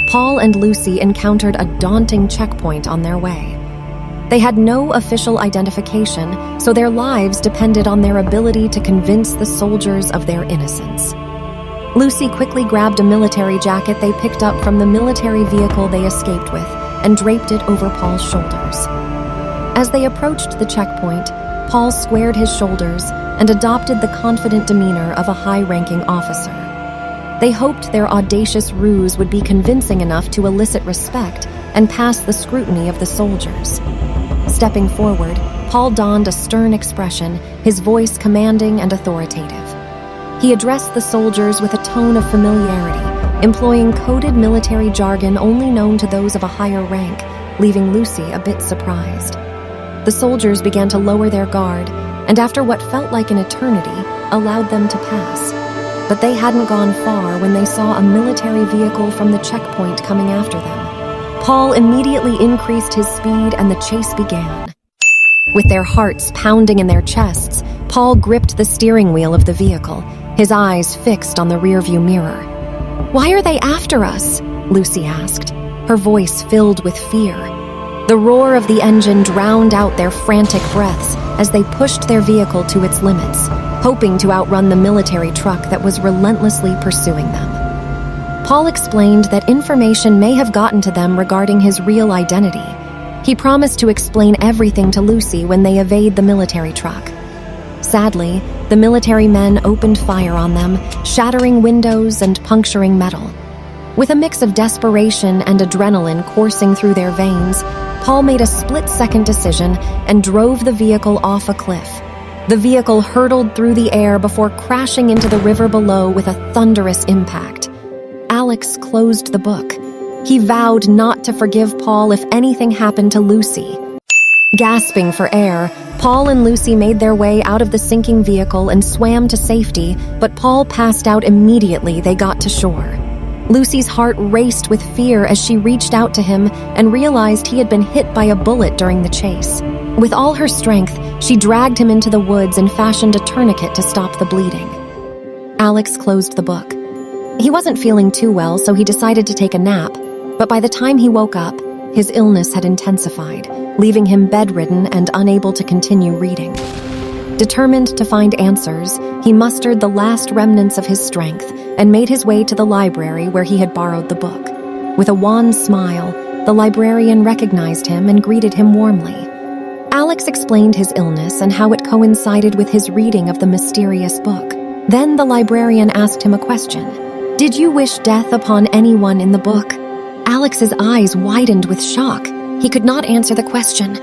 Paul and Lucy encountered a daunting checkpoint on their way. They had no official identification, so their lives depended on their ability to convince the soldiers of their innocence. Lucy quickly grabbed a military jacket they picked up from the military vehicle they escaped with and draped it over Paul's shoulders. As they approached the checkpoint, Paul squared his shoulders and adopted the confident demeanor of a high-ranking officer. They hoped their audacious ruse would be convincing enough to elicit respect and pass the scrutiny of the soldiers. Stepping forward, Paul donned a stern expression, his voice commanding and authoritative. He addressed the soldiers with a tone of familiarity, employing coded military jargon only known to those of a higher rank, leaving Lucy a bit surprised. The soldiers began to lower their guard, and after what felt like an eternity, allowed them to pass. But they hadn't gone far when they saw a military vehicle from the checkpoint coming after them. Paul immediately increased his speed and the chase began. With their hearts pounding in their chests, Paul gripped the steering wheel of the vehicle, his eyes fixed on the rearview mirror. "Why are they after us?" Lucy asked, her voice filled with fear. The roar of the engine drowned out their frantic breaths as they pushed their vehicle to its limits, hoping to outrun the military truck that was relentlessly pursuing them. Paul explained that information may have gotten to them regarding his real identity. He promised to explain everything to Lucy when they evade the military truck. Sadly, the military men opened fire on them, shattering windows and puncturing metal. With a mix of desperation and adrenaline coursing through their veins, Paul made a split-second decision and drove the vehicle off a cliff. The vehicle hurtled through the air before crashing into the river below with a thunderous impact. Alex closed the book. He vowed not to forgive Paul if anything happened to Lucy. Gasping for air, Paul and Lucy made their way out of the sinking vehicle and swam to safety, but Paul passed out immediately they got to shore. Lucy's heart raced with fear as she reached out to him and realized he had been hit by a bullet during the chase. With all her strength, she dragged him into the woods and fashioned a tourniquet to stop the bleeding. Alex closed the book. He wasn't feeling too well, so he decided to take a nap, but by the time he woke up, his illness had intensified, leaving him bedridden and unable to continue reading. Determined to find answers, he mustered the last remnants of his strength and made his way to the library where he had borrowed the book. With a wan smile, the librarian recognized him and greeted him warmly. Alex explained his illness and how it coincided with his reading of the mysterious book. Then the librarian asked him a question. "Did you wish death upon anyone in the book?" Alex's eyes widened with shock. He could not answer the question.